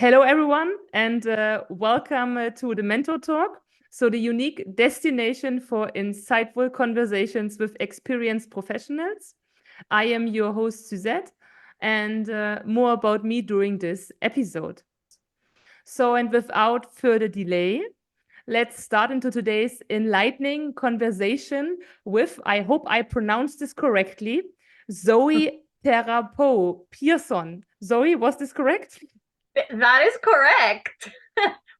Hello, everyone, and welcome to the Mentor Talk. So, the unique destination for insightful conversations with experienced professionals. I am your host, Suzette, and more about me during this episode. So, and without further delay, let's start into today's enlightening conversation with, I hope I pronounced this correctly, Zoi Therapou-Pierson. Zoe, was this correct? That is correct.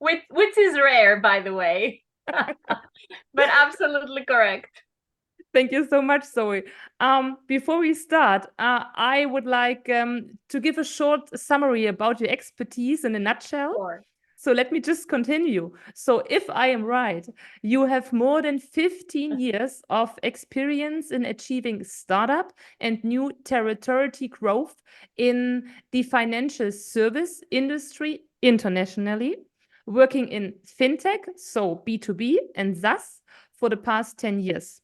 Which is rare, by the way. But absolutely correct. Thank you so much, Zoe. Before we start, I would like to give a short summary about your expertise in a nutshell. Sure. So let me just continue. So, if I am right, you have more than 15 years of experience in achieving startup and new territory growth in the financial service industry internationally, working in Fintech, so B2B and SaaS, for the past 10 years.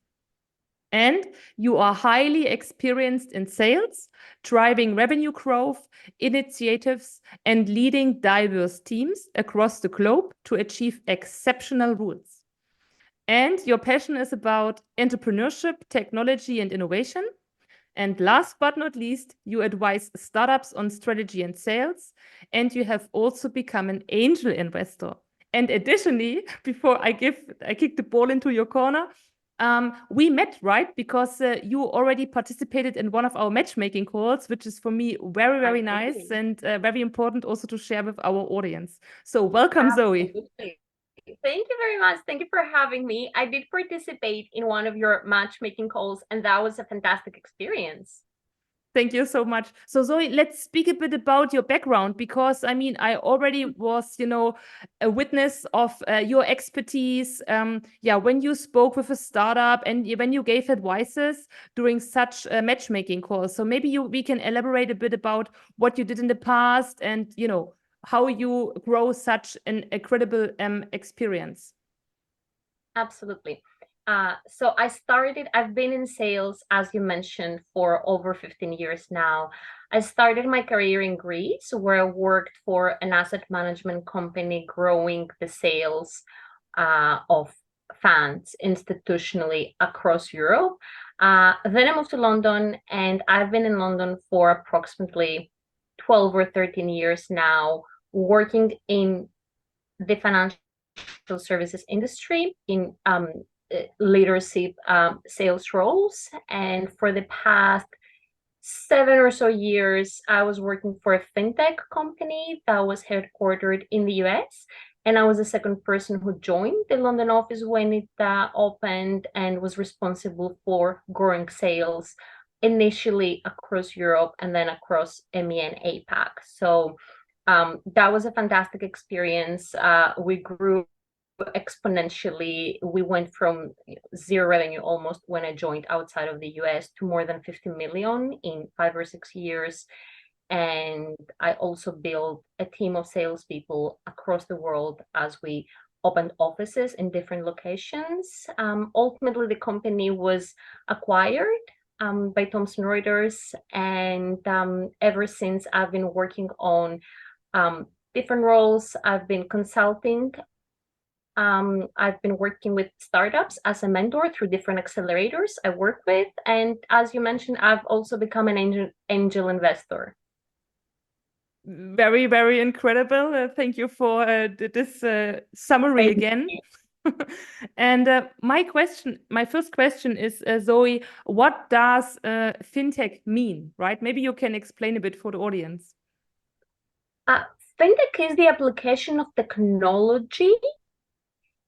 And you are highly experienced in sales, driving revenue growth initiatives, and leading diverse teams across the globe to achieve exceptional results. And your passion is about entrepreneurship, technology, and innovation. And last but not least, you advise startups on strategy and sales. And you have also become an angel investor. And additionally, before I kick the ball into your corner, we met, right? Because you already participated in one of our matchmaking calls, which is for me very, I very nice agree. and very important also to share with our audience. So welcome, Zoe. Absolutely. Thank you very much. Thank you for having me. I did participate in one of your matchmaking calls, and that was a fantastic experience. Thank you so much. So, Zoe, let's speak a bit about your background because I mean, I already was, a witness of your expertise. Yeah, when you spoke with a startup and when you gave advices during such matchmaking calls. So maybe we can elaborate a bit about what you did in the past and how you grow such an incredible experience. Absolutely. I've been in sales, as you mentioned, for over 15 years now. I started my career in Greece, where I worked for an asset management company growing the sales of funds institutionally across Europe. Then I moved to London, and I've been in London for approximately 12 or 13 years now, working in the financial services industry in leadership sales roles. And for the past 7 or so years, I was working for a fintech company that was headquartered in the US. And I was the second person who joined the London office when it opened and was responsible for growing sales initially across Europe and then across EMEA and APAC. So that was a fantastic experience. We grew exponentially. We went from zero revenue almost when I joined outside of the US to more than 50 million in 5 or 6 years. And I also built a team of salespeople across the world as we opened offices in different locations. Ultimately, the company was acquired by Thomson Reuters, and ever since I've been working on different roles. I've been consulting. I've been working with startups as a mentor through different accelerators I work with. And as you mentioned, I've also become an angel investor. Very, very incredible. Thank you for this summary Thank again. you. And my first question is, Zoe, what does fintech mean, right? Maybe you can explain a bit for the audience. Uh, Fintech is the application of technology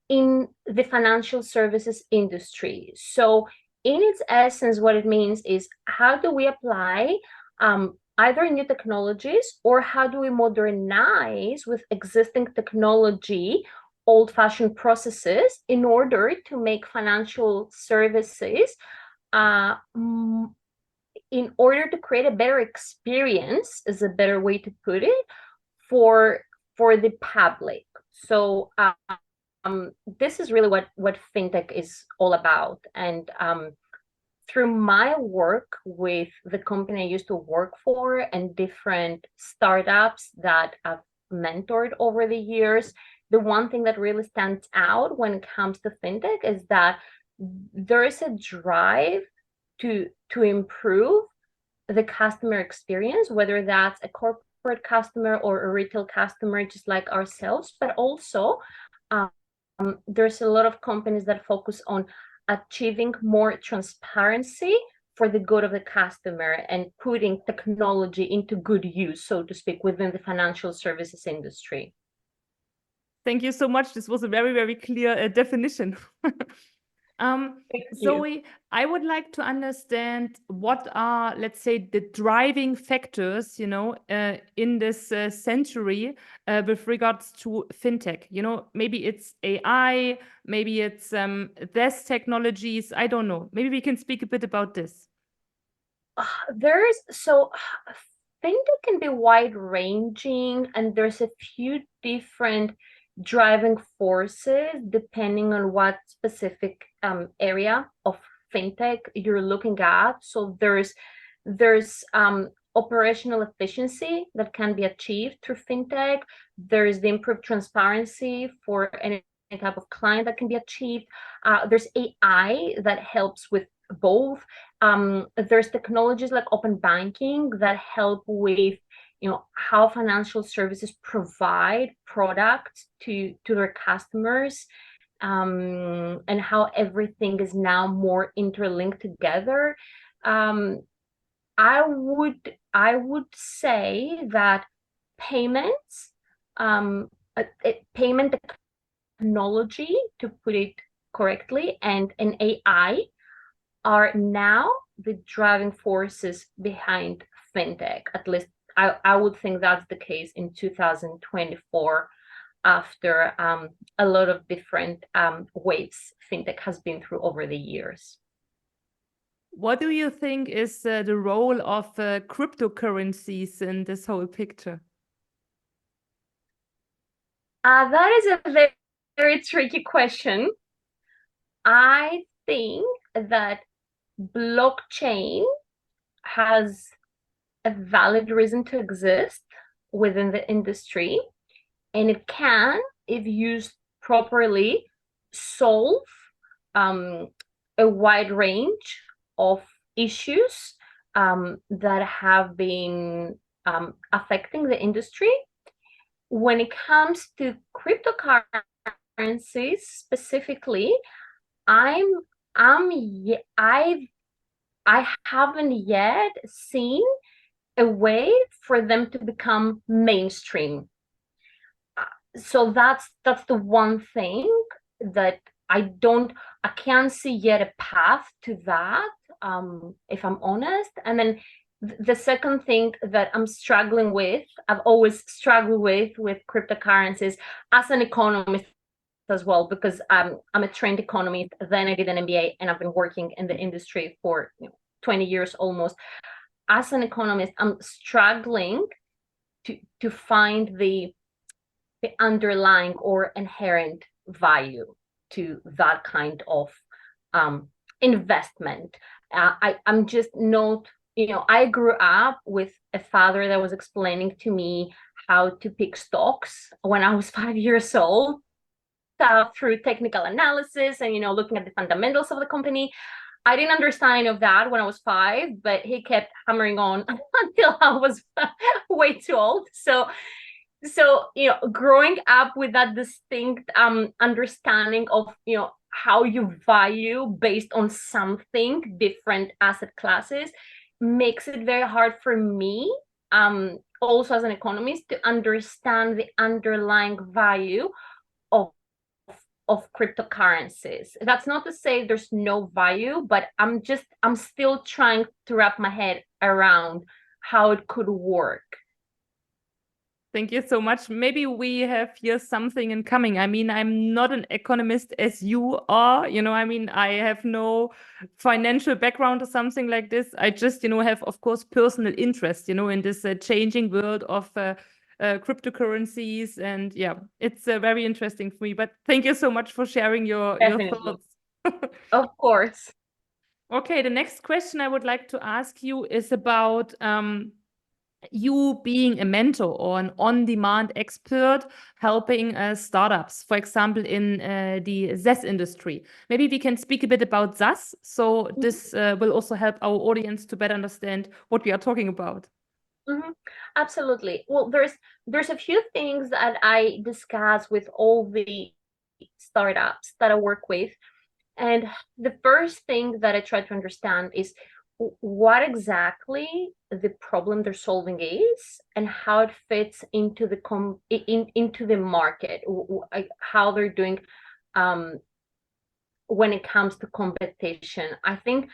in the financial services industry. So, in its essence, what it means is how do we apply either new technologies or how do we modernize with existing technology old-fashioned processes in order to make financial services in order to create a better experience is a better way to put it for the public. So this is really what fintech is all about. And through my work with the company I used to work for and different startups that I've mentored over the years, the one thing that really stands out when it comes to fintech is that there is a drive to improve the customer experience, whether that's a corporate customer or a retail customer, just like ourselves, but also there's a lot of companies that focus on achieving more transparency for the good of the customer and putting technology into good use, so to speak, within the financial services industry. Thank you so much. This was a very, very clear definition. Zoe, I would like to understand what are, let's say, the driving factors, in this century with regards to fintech. Maybe it's AI, maybe it's less technologies. I don't know. Maybe we can speak a bit about this. Fintech can be wide ranging, and there's a few different driving forces depending on what specific area of fintech you're looking at. So there's operational efficiency that can be achieved through fintech. There's the improved transparency for any type of client that can be achieved. There's AI that helps with both. There's technologies like open banking that help with how financial services provide products to their customers, and how everything is now more interlinked together. I would say that payments, payment technology, to put it correctly, and AI are now the driving forces behind fintech. At least I would think that's the case in 2024, after a lot of different waves fintech has been through over the years. What do you think is the role of cryptocurrencies in this whole picture? That is a very, very tricky question. I think that blockchain has a valid reason to exist within the industry, and it can, if used properly, solve a wide range of issues that have been affecting the industry. When it comes to cryptocurrencies specifically, I haven't yet seen a way for them to become mainstream. So that's the one thing that I can't see yet a path to that, if I'm honest. And then the second thing that I'm struggling with, I've always struggled with cryptocurrencies as an economist as well, because I'm a trained economist. Then I did an MBA, and I've been working in the industry for 20 years almost. As an economist, I'm struggling to find the underlying or inherent value to that kind of investment. I'm just not, I grew up with a father that was explaining to me how to pick stocks when I was 5 years old, through technical analysis and looking at the fundamentals of the company. I didn't understand any of that when I was 5, but he kept hammering on until I was way too old. So growing up with that distinct understanding of how you value based on something different asset classes makes it very hard for me, also as an economist, to understand the underlying value of cryptocurrencies. That's not to say there's no value, but I'm still trying to wrap my head around how it could work. Thank you so much. Maybe we have here something in common. I mean, I'm not an economist as you are. I have no financial background or something like this. I just, have, of course, personal interest, in this changing world of cryptocurrencies. And yeah, it's very interesting for me. But thank you so much for sharing your thoughts. Of course. Okay, the next question I would like to ask you is about you being a mentor or an on-demand expert helping startups, for example, in the SaaS industry. Maybe we can speak a bit about SaaS, so this will also help our audience to better understand what we are talking about. Absolutely. Well, there's a few things that I discuss with all the startups that I work with. And the first thing that I try to understand is what exactly the problem they're solving is and how it fits into into the market, how they're doing when it comes to competition. I think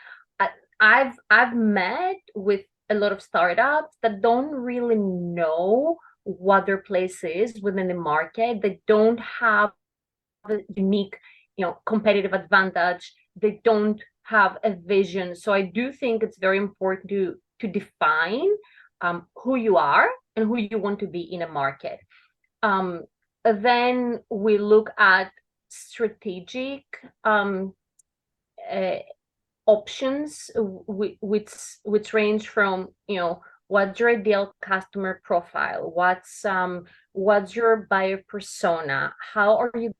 I've met with a lot of startups that don't really know what their place is within the market. They don't have a unique, competitive advantage. They don't have a vision. So I do think it's very important to define who you are and who you want to be in a market. Then we look at strategic options, which range from, what's your ideal customer profile, what's your buyer persona, how are you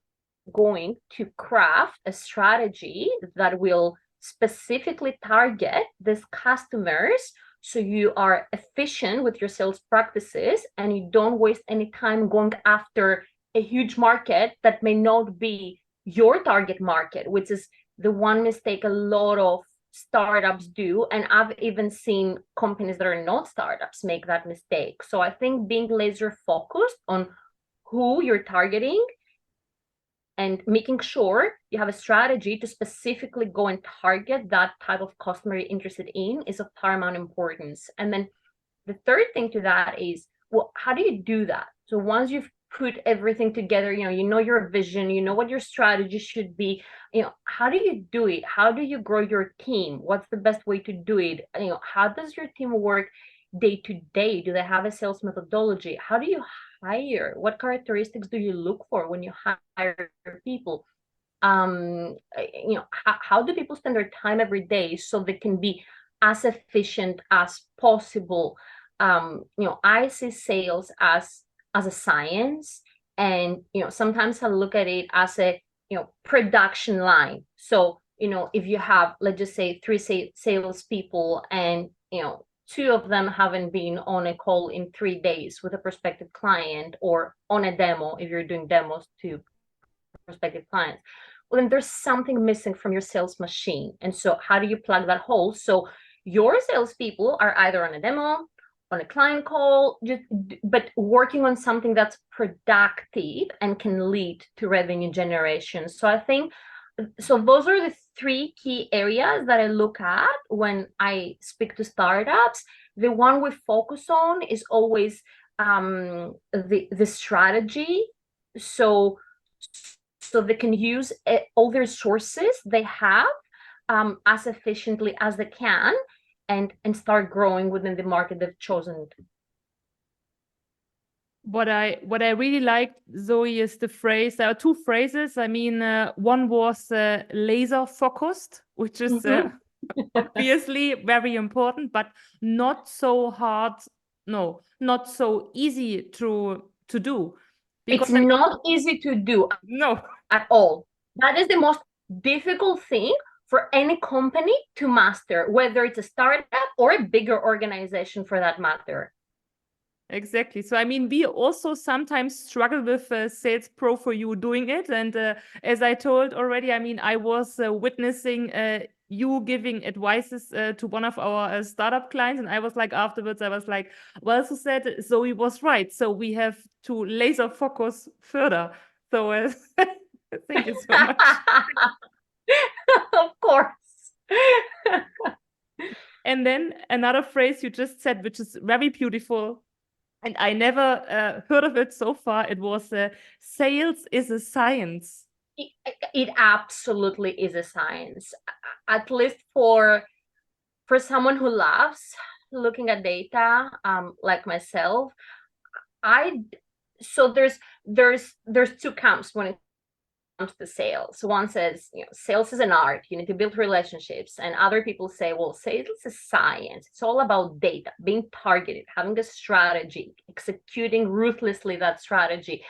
going to craft a strategy that will specifically target these customers so you are efficient with your sales practices and you don't waste any time going after a huge market that may not be your target market, which is the one mistake a lot of startups do. And I've even seen companies that are not startups make that mistake. So I think being laser focused on who you're targeting and making sure you have a strategy to specifically go and target that type of customer you're interested in is of paramount importance. And then the third thing to that is, well, how do you do that? So once you've put everything together, you know your vision, you know what your strategy should be, how do you do it? How do you grow your team? What's the best way to do it? How does your team work day to day? Do they have a sales methodology? How do you hire? What characteristics do you look for when you hire people? How do people spend their time every day so they can be as efficient as possible? I see sales as a science, and sometimes I look at it as a production line. So if you have, let's just say, three sales people, and two of them haven't been on a call in 3 days with a prospective client, or on a demo if you're doing demos to prospective clients, well, then there's something missing from your sales machine. And so how do you plug that hole? So your salespeople are either on a demo, on a client call, but working on something that's productive and can lead to revenue generation. So I think, so those are the 3 key areas that I look at when I speak to startups. The one we focus on is always the strategy. So they can use all the resources they have as efficiently as they can, and start growing within the market they've chosen. What I really liked, Zoe, is the phrase. There are 2 phrases. I mean, one was laser focused, which is obviously very important, but not so hard. No, not so easy to do. Because it's not easy to do. No, at all. That is the most difficult thing for any company to master, whether it's a startup or a bigger organization for that matter. Exactly. So, I mean, we also sometimes struggle with Sales Pro for You doing it. And as I told already, I mean, I was witnessing you giving advices to one of our startup clients. And I was like, afterwards, I was like, well, Suzette, Zoe was right. So we have to laser focus further. So thank you so much. Of course. And then another phrase you just said, which is very beautiful, and I never heard of it so far. It was sales is a science. It absolutely is a science, at least for someone who loves looking at data, like myself. So there's 2 camps when it to sales. One says, sales is an art. You need to build relationships. And other people say, well, sales is science. It's all about data, being targeted, having a strategy, executing ruthlessly that strategy.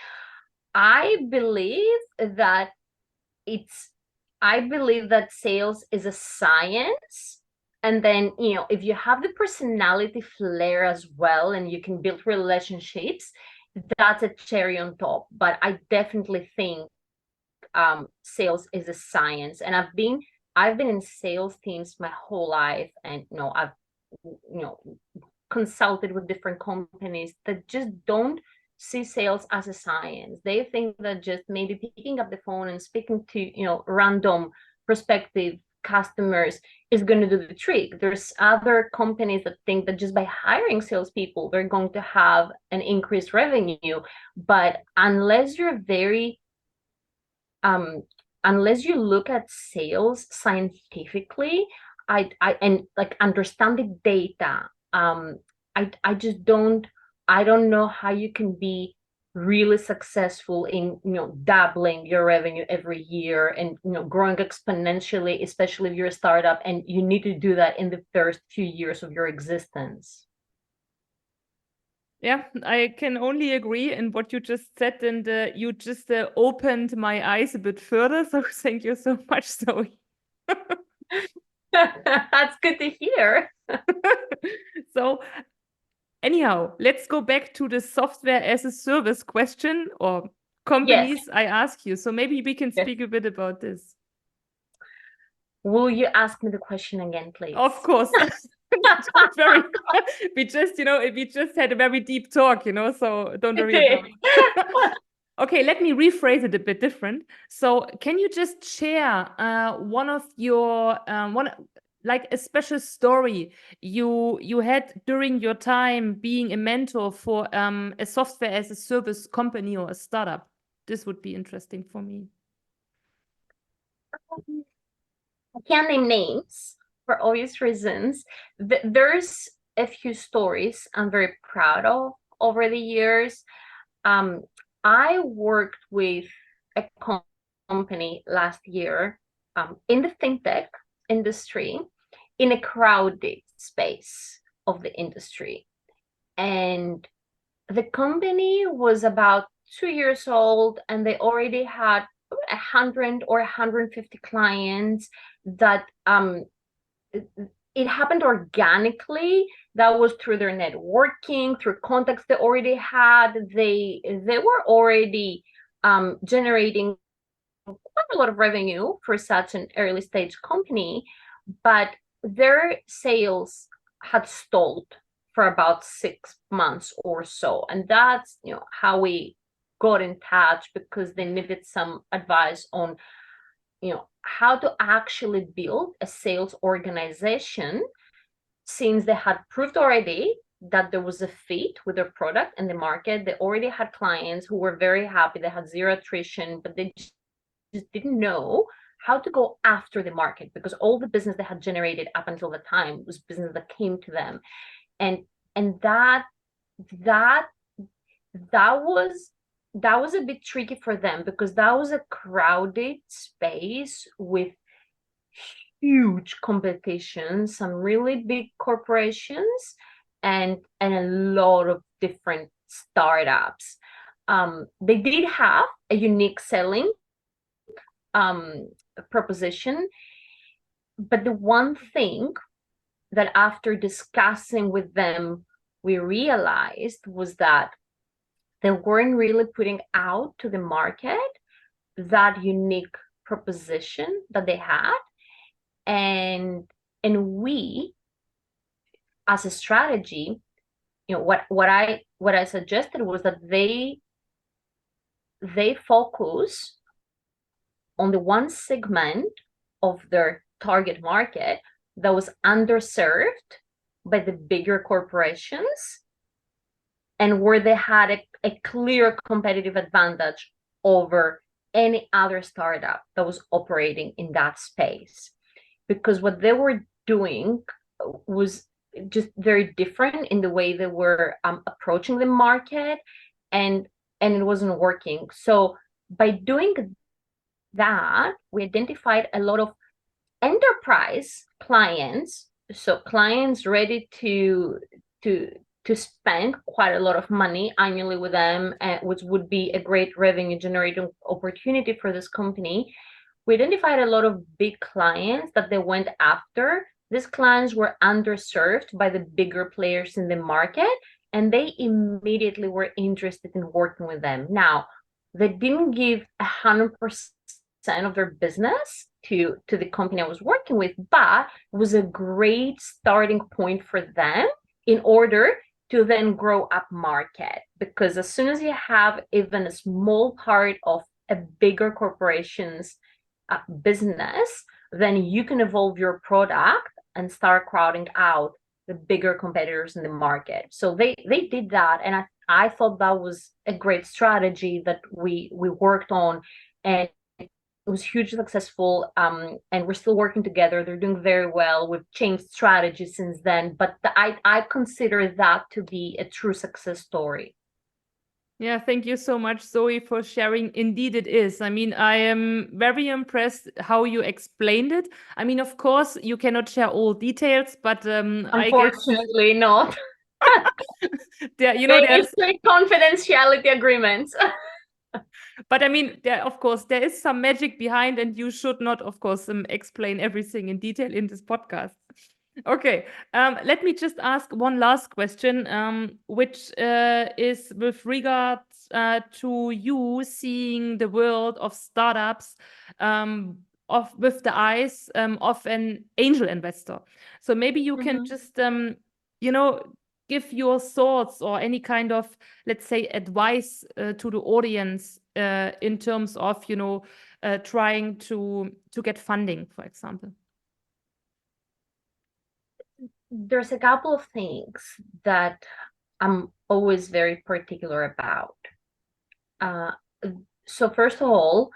I believe that sales is a science. And then, if you have the personality flair as well, and you can build relationships, that's a cherry on top. But I definitely think sales is a science. And I've been in sales teams my whole life, and I've consulted with different companies that just don't see sales as a science. They think that just maybe picking up the phone and speaking to random prospective customers is going to do the trick. There's other companies that think that just by hiring salespeople they're going to have an increased revenue, but unless you're very unless you look at sales scientifically, and like understanding data, I just don't know how you can be really successful in doubling your revenue every year and growing exponentially, especially if you're a startup and you need to do that in the first few years of your existence. Yeah, I can only agree in what you just said, and you just opened my eyes a bit further. So thank you so much, Zoe. That's good to hear. So anyhow, let's go back to the software as a service question or companies. Yes. I ask you. So maybe we can speak a bit about this. Will you ask me the question again, please? Of course. We just had a very deep talk, so don't worry about it. Okay, let me rephrase it a bit different. So can you just share one of your like a special story you had during your time being a mentor for a software as a service company or a startup? This would be interesting for me. I can't name names for obvious reasons. There's a few stories I'm very proud of over the years. I worked with a company last year in the fintech industry, in a crowded space of the industry. And the company was about 2 years old, and they already had 100 or 150 clients. That it happened organically. That was through their networking, through contacts they already had. They were already generating quite a lot of revenue for such an early stage company, but their sales had stalled for about 6 months or so. And that's how we got in touch, because they needed some advice on how to actually build a sales organization, since they had proved already that there was a fit with their product and the market. They already had clients who were very happy. They had zero attrition, but they just didn't know how to go after the market, because all the business they had generated up until the time was business that came to them. And that was a bit tricky for them, because that was a crowded space with huge competition, some really big corporations, and a lot of different startups. They did have a unique selling proposition, but the one thing that after discussing with them we realized was that they weren't really putting out to the market that unique proposition that they had. And we, as a strategy, what I suggested was that they focus on the one segment of their target market that was underserved by the bigger corporations, and where they had a clear competitive advantage over any other startup that was operating in that space. Because what they were doing was just very different in the way they were approaching the market, and it wasn't working. So by doing that, we identified a lot of enterprise clients, so clients ready to spend quite a lot of money annually with them, which would be a great revenue generating opportunity for this company. We identified a lot of big clients that they went after. These clients were underserved by the bigger players in the market, and they immediately were interested in working with them. Now, they didn't give 100% of their business to the company I was working with, but it was a great starting point for them in order to then grow up market. Because as soon as you have even a small part of a bigger corporation's business, then you can evolve your product and start crowding out the bigger competitors in the market. So they did that, and I thought that was a great strategy that we worked on, and it was hugely successful. And we're still working together. They're doing very well. We've changed strategy since then, but I consider that to be a true success story. Yeah, thank you so much, Zoe, for sharing. Indeed, it is. I mean, I am very impressed how you explained it. I mean, of course, you cannot share all details, but I guess Unfortunately, not. there, They there's strict confidentiality agreements. But I mean, of course, there is some magic behind, and you should not, of course, explain everything in detail in this podcast. Okay, let me just ask one last question, which is with regards to you seeing the world of startups with the eyes of an angel investor. So maybe you can just, give your thoughts or any kind of, let's say, advice to the audience in terms of, trying to get funding, for example. There's a couple of things that I'm always very particular about. So first of all,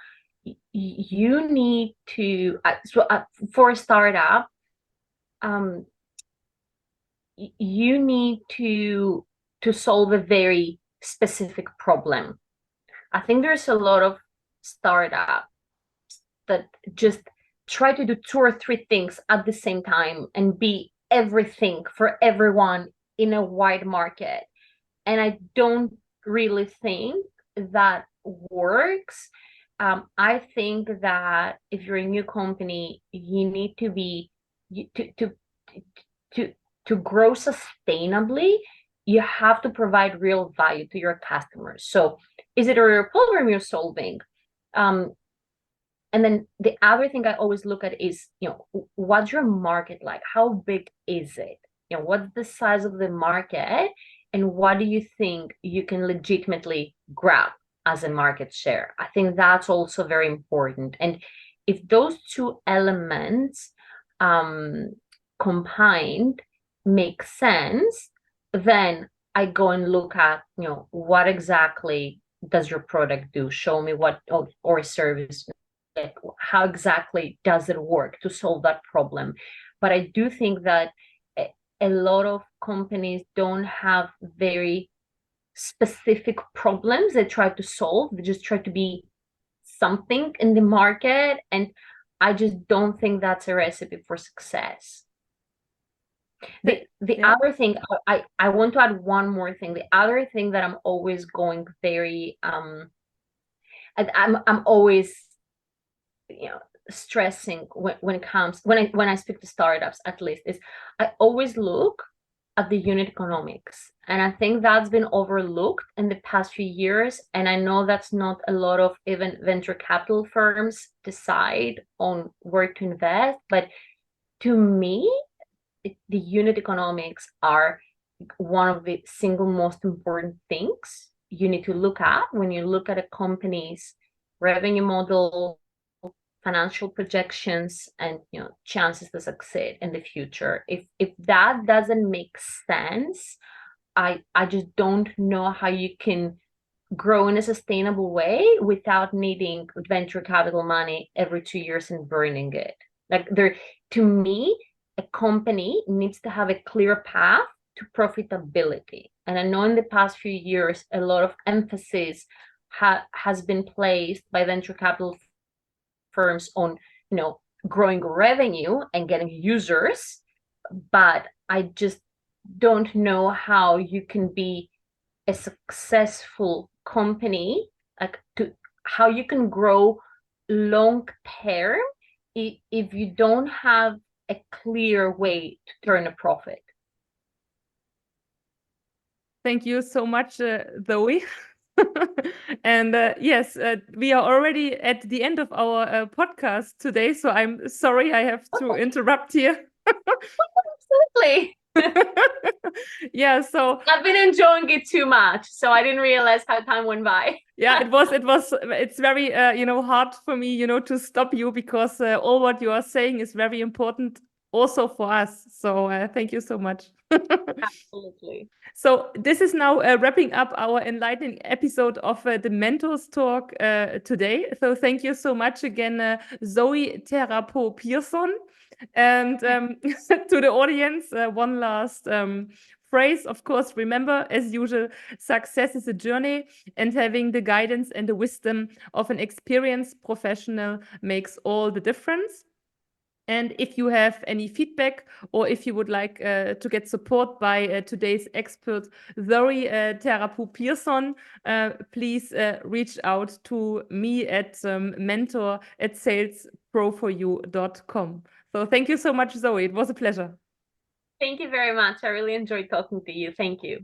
you need to, for a startup, you need to solve a very specific problem. I think there's a lot of startups that just try to do 2 or 3 things at the same time and be everything for everyone in a wide market. And I don't really think that works. I think that if you're a new company, you need to be to grow sustainably. You have to provide real value to your customers. So, is it a real problem you're solving? And then the other thing I always look at is, what's your market like? How big is it? What's the size of the market? And what do you think you can legitimately grab as a market share? I think that's also very important. And if those 2 elements combined make sense, then I go and look at, what exactly does your product do? Show me what, or service, how exactly does it work to solve that problem? But I do think that a lot of companies don't have very specific problems they try to solve. They just try to be something in the market, and I just don't think that's a recipe for success. The other thing, I want to add one more thing. The other thing that I'm always going very I'm always stressing when it comes, when I speak to startups, at least, is I always look at the unit economics, and I think that's been overlooked in the past few years. And I know that's not a lot of even venture capital firms decide on where to invest, but to me, the unit economics are one of the single most important things you need to look at when you look at a company's revenue model, financial projections, and chances to succeed in the future. If that doesn't make sense, I just don't know how you can grow in a sustainable way without needing venture capital money every 2 years and burning it. To me, a company needs to have a clear path to profitability. And I know in the past few years, a lot of emphasis has been placed by venture capital firms on, growing revenue and getting users, but I just don't know how you can be a successful company, how you can grow long term if you don't have a clear way to turn a profit. Thank you so much, Zoe. And yes, we are already at the end of our podcast today, so I'm sorry I have to interrupt here. Absolutely. Yeah, so I've been enjoying it too much, so I didn't realize how time went by. Yeah, it's very hard for me to stop you, because all what you are saying is very important also for us, so thank you so much. Absolutely. So this is now wrapping up our enlightening episode of the Mentors Talk today. So thank you so much again, Zoi Therapou-Pierson. And to the audience, one last phrase. Of course, remember, as usual, success is a journey, and having the guidance and the wisdom of an experienced professional makes all the difference. And if you have any feedback, or if you would like to get support by today's expert, Zoi Therapou-Pierson, please reach out to me at mentor@salesproforyou.com. So thank you so much, Zoe. It was a pleasure. Thank you very much. I really enjoyed talking to you. Thank you.